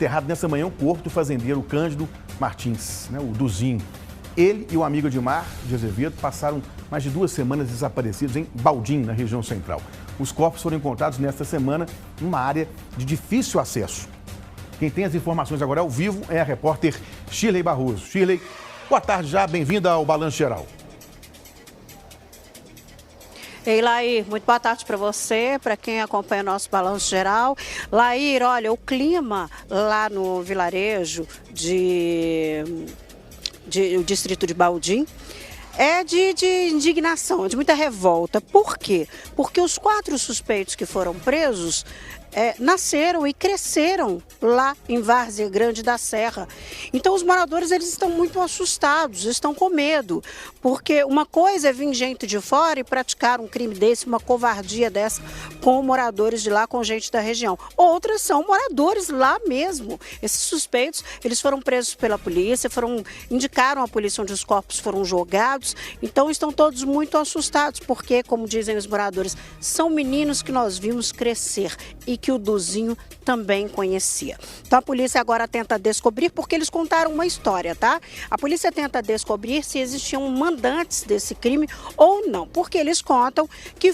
desenterrado nessa manhã o corpo do fazendeiro Cândido Martins, né, o Duzinho. Ele e o amigo Edmar de Azevedo passaram mais de 2 semanas desaparecidos em Baldim, na região central. Os corpos foram encontrados nesta semana numa área de difícil acesso. Quem tem as informações agora ao vivo é a repórter Shirley Barroso. Shirley, boa tarde já, bem-vinda ao Balanço Geral. Ei, Lair, muito boa tarde para você, para quem acompanha o nosso Balanço Geral. Lair, olha, o clima lá no vilarejo o distrito de Baldim é de indignação, de muita revolta. Por quê? Porque os 4 suspeitos que foram presos nasceram e cresceram lá em Várzea Grande da Serra. Então os moradores eles estão muito assustados, estão com medo, porque uma coisa é vir gente de fora e praticar um crime desse, uma covardia dessa com moradores de lá, com gente da região. Outras são moradores lá mesmo. Esses suspeitos, eles foram presos pela polícia, indicaram a polícia onde os corpos foram jogados, então estão todos muito assustados, porque, como dizem os moradores, são meninos que nós vimos crescer e que o Duzinho também conhecia. Então a polícia agora tenta descobrir, porque eles contaram uma história, tá? A polícia tenta descobrir se existiam mandantes desse crime ou não, porque eles contam que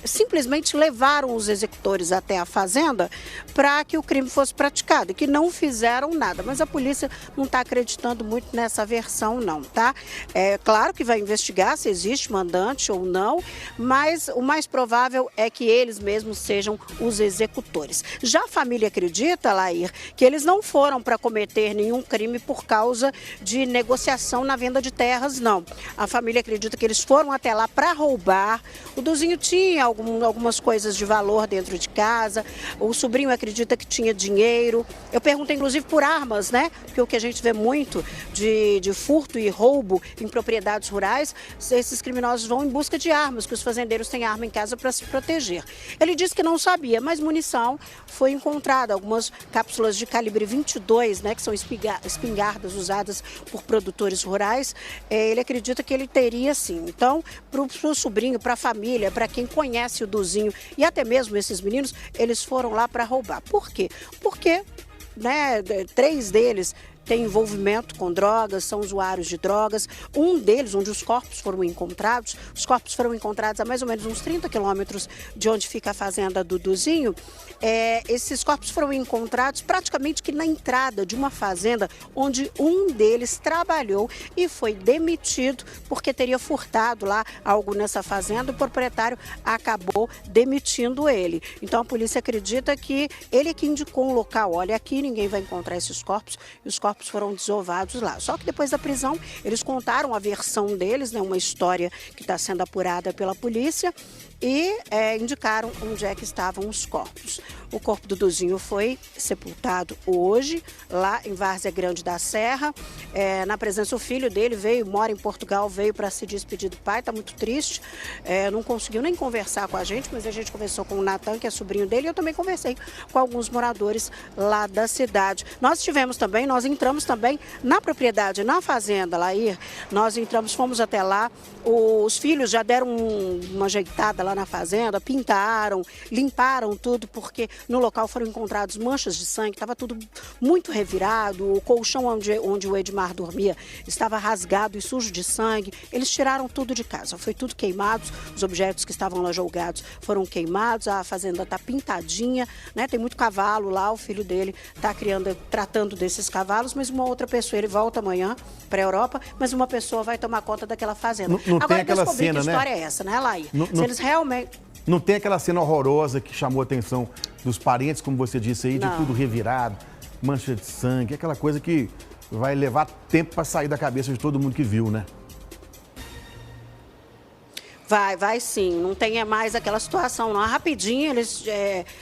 simplesmente levaram os executores até a fazenda para que o crime fosse praticado e que não fizeram nada. Mas a polícia não está acreditando muito nessa versão não, tá? É claro que vai investigar se existe mandante ou não, mas o mais provável é que eles mesmos sejam os executores. Já a família acredita, Lair, que eles não foram para cometer nenhum crime por causa de negociação na venda de terras, não. A família acredita que eles foram até lá para roubar. O Duzinho tinha algumas coisas de valor dentro de casa, o sobrinho acredita que tinha dinheiro. Eu perguntei, inclusive, por armas, né? Porque o que a gente vê muito de furto e roubo em propriedades rurais, esses criminosos vão em busca de armas, que os fazendeiros têm arma em casa para se proteger. Ele disse que não sabia, mas munição foi encontrada, algumas cápsulas de calibre 22, né, que são espingardas usadas por produtores rurais. Ele acredita que ele teria sim. Então, para o sobrinho, para a família, para quem conhece o Duzinho e até mesmo esses meninos, eles foram lá para roubar. Por quê? Porque 3 deles tem envolvimento com drogas, são usuários de drogas. Um deles, onde os corpos foram encontrados a mais ou menos uns 30 quilômetros de onde fica a fazenda do Duzinho. Esses corpos foram encontrados praticamente que na entrada de uma fazenda onde um deles trabalhou e foi demitido porque teria furtado lá algo nessa fazenda. O proprietário acabou demitindo ele. Então a polícia acredita que ele é que indicou um local. Olha, aqui ninguém vai encontrar esses corpos, e os corpos foram desovados lá. Só que depois da prisão, eles contaram a versão deles, né, uma história que está sendo apurada pela polícia, e indicaram onde é que estavam os corpos. O corpo do Duzinho foi sepultado hoje, lá em Várzea Grande da Serra. Na presença, o filho dele mora em Portugal, veio para se despedir do pai, está muito triste. Não conseguiu nem conversar com a gente, mas a gente conversou com o Natan, que é sobrinho dele, e eu também conversei com alguns moradores lá da cidade. Nós entramos também na propriedade, na fazenda, Lair. Nós fomos até lá, os filhos já deram uma ajeitada lá na fazenda, pintaram, limparam tudo, porque no local foram encontrados manchas de sangue, estava tudo muito revirado, o colchão onde o Edmar dormia estava rasgado e sujo de sangue. Eles tiraram tudo de casa, foi tudo queimado, os objetos que estavam lá jogados foram queimados, a fazenda está pintadinha, né? Tem muito cavalo lá, o filho dele está tratando desses cavalos, mas uma outra pessoa, ele volta amanhã para a Europa, mas uma pessoa vai tomar conta daquela fazenda. Não Agora, tem aquela cena, que história é essa, né, Lair? Se eles realmente... Não tem aquela cena horrorosa que chamou a atenção dos parentes, como você disse aí, de tudo revirado, mancha de sangue, aquela coisa que vai levar tempo para sair da cabeça de todo mundo que viu, né? Vai sim, não tem mais aquela situação, não. Rapidinho eles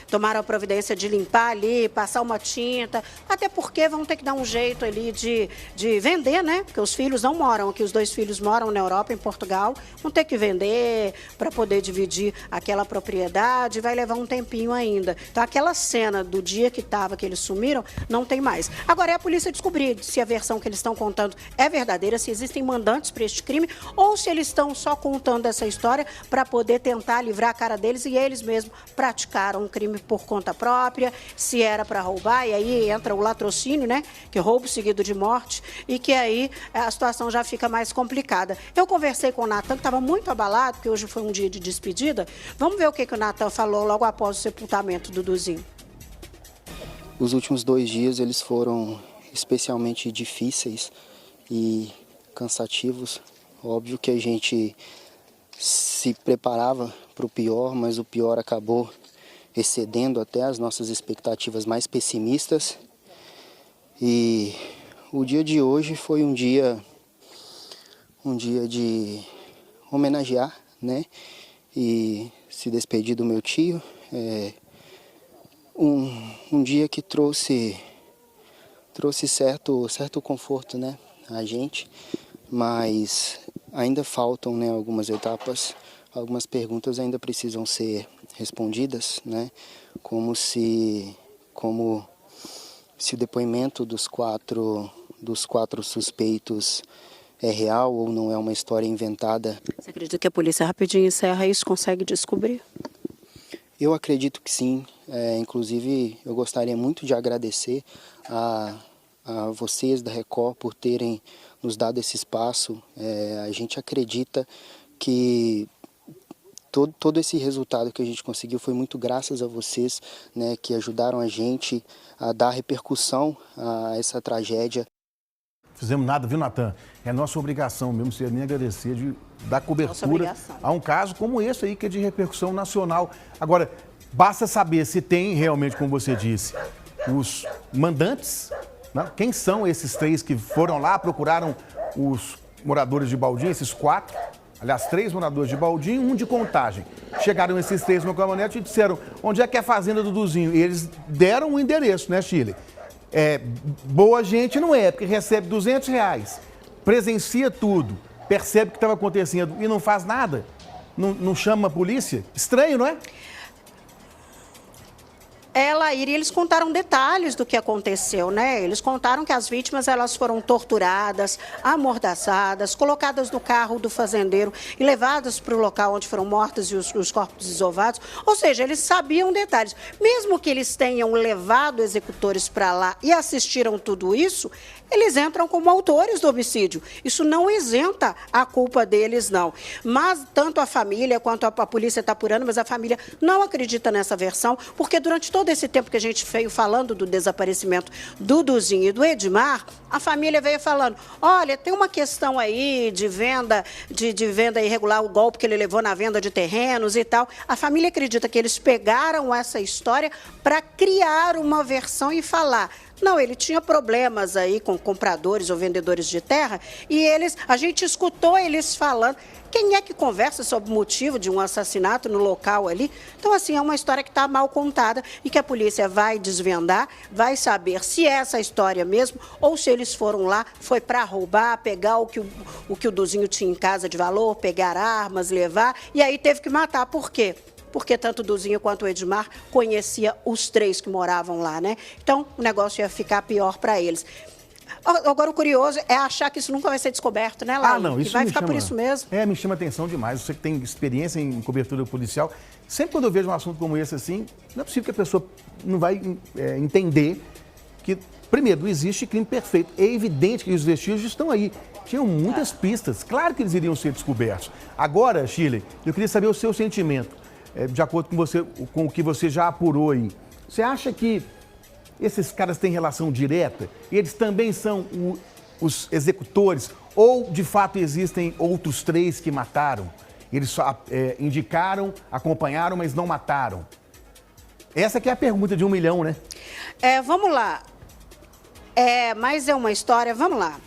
tomaram a providência de limpar ali, passar uma tinta, até porque vão ter que dar um jeito ali de vender, né? Porque os filhos não moram aqui, os 2 filhos moram na Europa, em Portugal, vão ter que vender para poder dividir aquela propriedade, vai levar um tempinho ainda. Então aquela cena do dia que eles sumiram, não tem mais. Agora é a polícia descobrir se a versão que eles estão contando é verdadeira, se existem mandantes para este crime, ou se eles estão só contando essa história história para poder tentar livrar a cara deles, e eles mesmos praticaram um crime por conta própria, se era para roubar, e aí entra o latrocínio, né, que é roubo seguido de morte, e que aí a situação já fica mais complicada. Eu conversei com o Natan, que estava muito abalado, porque hoje foi um dia de despedida. Vamos ver o que o Natan falou logo após o sepultamento do Duzinho. Os últimos 2 dias eles foram especialmente difíceis e cansativos. Óbvio que a gente se preparava para o pior, mas o pior acabou excedendo até as nossas expectativas mais pessimistas. E o dia de hoje foi um dia de homenagear, né? E se despedir do meu tio. Um dia que trouxe certo conforto, né, a gente, mas ainda faltam, né, algumas etapas, algumas perguntas ainda precisam ser respondidas, né, como se o depoimento dos quatro suspeitos é real ou não é uma história inventada. Você acredita que a polícia rapidinho encerra isso, consegue descobrir? Eu acredito que sim. Inclusive, eu gostaria muito de agradecer a vocês da Record por terem nos dado esse espaço. A gente acredita que todo esse resultado que a gente conseguiu foi muito graças a vocês, né, que ajudaram a gente a dar repercussão a essa tragédia. Fizemos nada, viu, Natan? É nossa obrigação mesmo, você nem agradecer, de dar cobertura a um caso como esse aí, que é de repercussão nacional. Agora, basta saber se tem realmente, como você disse, os mandantes, né? Quem são esses 3 que foram lá, procuraram os moradores de Baldim, esses 4, aliás, 3 moradores de Baldim, 1 de Contagem. Chegaram esses 3 no caminhonete e disseram, onde é que é a fazenda do Duzinho? E eles deram o endereço, né, Chile? Boa gente não é, porque recebe R$200, presencia tudo, percebe o que estava acontecendo e não faz nada, não chama a polícia. Estranho, não é? Laíra, eles contaram detalhes do que aconteceu, né? Eles contaram que as vítimas, elas foram torturadas, amordaçadas, colocadas no carro do fazendeiro e levadas para o local onde foram mortas e os corpos desovados. Ou seja, eles sabiam detalhes. Mesmo que eles tenham levado executores para lá e assistiram tudo isso, eles entram como autores do homicídio. Isso não isenta a culpa deles, não. Mas tanto a família quanto a polícia está apurando, mas a família não acredita nessa versão, porque durante todo esse tempo que a gente veio falando do desaparecimento do Duzinho e do Edmar, a família veio falando, olha, tem uma questão aí de venda, de venda irregular, o golpe que ele levou na venda de terrenos e tal. A família acredita que eles pegaram essa história para criar uma versão e falar, não, ele tinha problemas aí com compradores ou vendedores de terra e a gente escutou eles falando. Quem é que conversa sobre o motivo de um assassinato no local ali? Então, assim, é uma história que está mal contada e que a polícia vai desvendar, vai saber se é essa história mesmo ou se eles foram lá, foi para roubar, pegar o que o Duzinho tinha em casa de valor, pegar armas, levar e aí teve que matar. Por quê? Porque tanto o Duzinho quanto o Edmar conhecia os 3 que moravam lá, né? Então, o negócio ia ficar pior para eles. Agora, o curioso é achar que isso nunca vai ser descoberto, né, Laís? Não, isso vai ficar por isso mesmo. Me chama atenção demais. Você que tem experiência em cobertura policial, sempre quando eu vejo um assunto como esse assim, não é possível que a pessoa não vai entender que, primeiro, não existe crime perfeito. É evidente que os vestígios estão aí. Tinham muitas pistas. Claro que eles iriam ser descobertos. Agora, Shirley, eu queria saber o seu sentimento. De acordo com o que você já apurou aí, você acha que esses caras têm relação direta? Eles também são os executores? Ou, de fato, existem outros 3 que mataram? Eles só indicaram, acompanharam, mas não mataram? Essa que é a pergunta de 1 milhão, né? Vamos lá. Mas é uma história, vamos lá.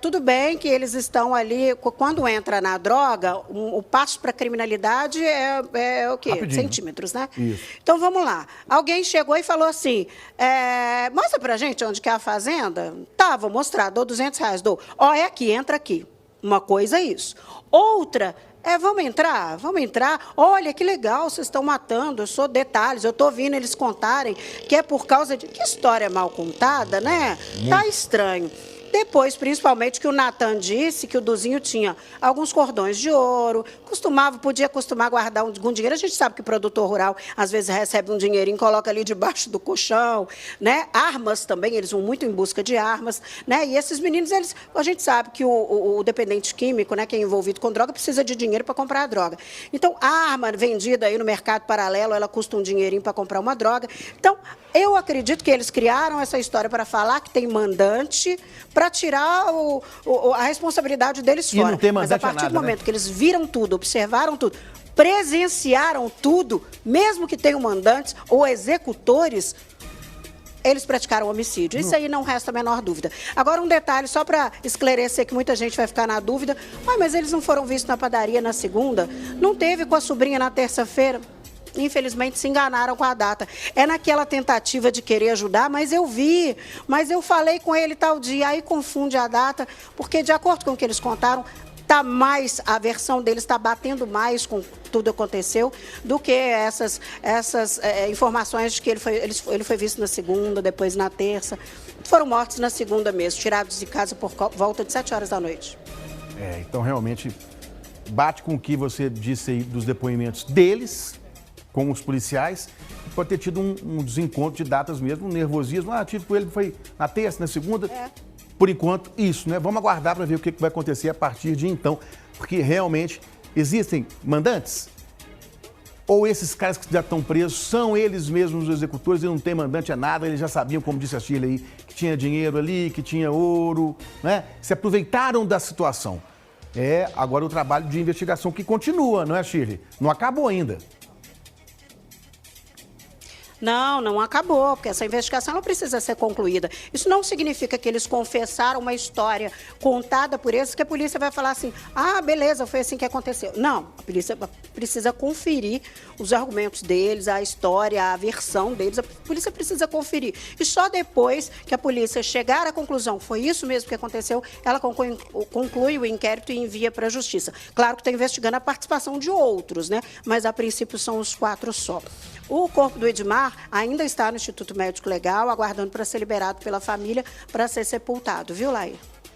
Tudo bem que eles estão ali, quando entra na droga, o passo para a criminalidade é o quê? Rapidinho. Centímetros, né? Isso. Então, vamos lá. Alguém chegou e falou assim, mostra pra gente onde que é a fazenda. Tá, vou mostrar, dou R$200, dou. É aqui, entra aqui. Uma coisa é isso. Outra vamos entrar. Olha, que legal, vocês estão matando, eu sou detalhes, eu estou ouvindo eles contarem que é por causa de... Que história mal contada, né? Tá estranho. Depois, principalmente, que o Natan disse que o Duzinho tinha alguns cordões de ouro, podia costumar guardar algum dinheiro. A gente sabe que o produtor rural, às vezes, recebe um dinheirinho, coloca ali debaixo do colchão, né? Armas também, eles vão muito em busca de armas, né? E esses meninos, a gente sabe que o dependente químico, né, que é envolvido com droga, precisa de dinheiro para comprar a droga. Então, a arma vendida aí no mercado paralelo, ela custa um dinheirinho para comprar uma droga. Então, eu acredito que eles criaram essa história para falar que tem mandante, para tirar a responsabilidade deles fora. E não tem mandante. Mas a partir nada, do momento, né? que eles viram tudo, observaram tudo, presenciaram tudo, mesmo que tenham mandantes ou executores, eles praticaram homicídio. Isso aí não resta a menor dúvida. Agora, um detalhe, só para esclarecer, que muita gente vai ficar na dúvida. Mas eles não foram vistos na padaria na segunda? Não teve com a sobrinha na terça-feira? Infelizmente, se enganaram com a data. É naquela tentativa de querer ajudar, mas eu vi, mas eu falei com ele tal dia, aí confunde a data, porque, de acordo com o que eles contaram, a versão deles está batendo mais com tudo que aconteceu do que essas informações de que ele foi visto na segunda, depois na terça. Foram mortos na segunda mesmo, tirados de casa por volta de 7 horas da noite. Então, realmente, bate com o que você disse aí dos depoimentos deles, com os policiais, pode ter tido um desencontro de datas mesmo, um nervosismo. Tive com ele, foi na terça, na segunda. Por enquanto, isso, né? Vamos aguardar para ver o que vai acontecer a partir de então, porque realmente existem mandantes? Ou esses caras que já estão presos são eles mesmos os executores e não tem mandante a nada, eles já sabiam, como disse a Shirley aí, que tinha dinheiro ali, que tinha ouro, né? Se aproveitaram da situação. Agora o trabalho de investigação que continua, não é, Shirley? Não acabou ainda. Não acabou, porque essa investigação não precisa ser concluída. Isso não significa que eles confessaram uma história contada por eles, que a polícia vai falar assim, beleza, foi assim que aconteceu. Não, a polícia precisa conferir os argumentos deles, a história, a versão deles, a polícia precisa conferir. E só depois que a polícia chegar à conclusão, foi isso mesmo que aconteceu, ela conclui o inquérito e envia para a justiça. Claro que está investigando a participação de outros, né? Mas a princípio são os 4 só. O corpo do Edmar ainda está no Instituto Médico Legal, aguardando para ser liberado pela família para ser sepultado, viu, Laí?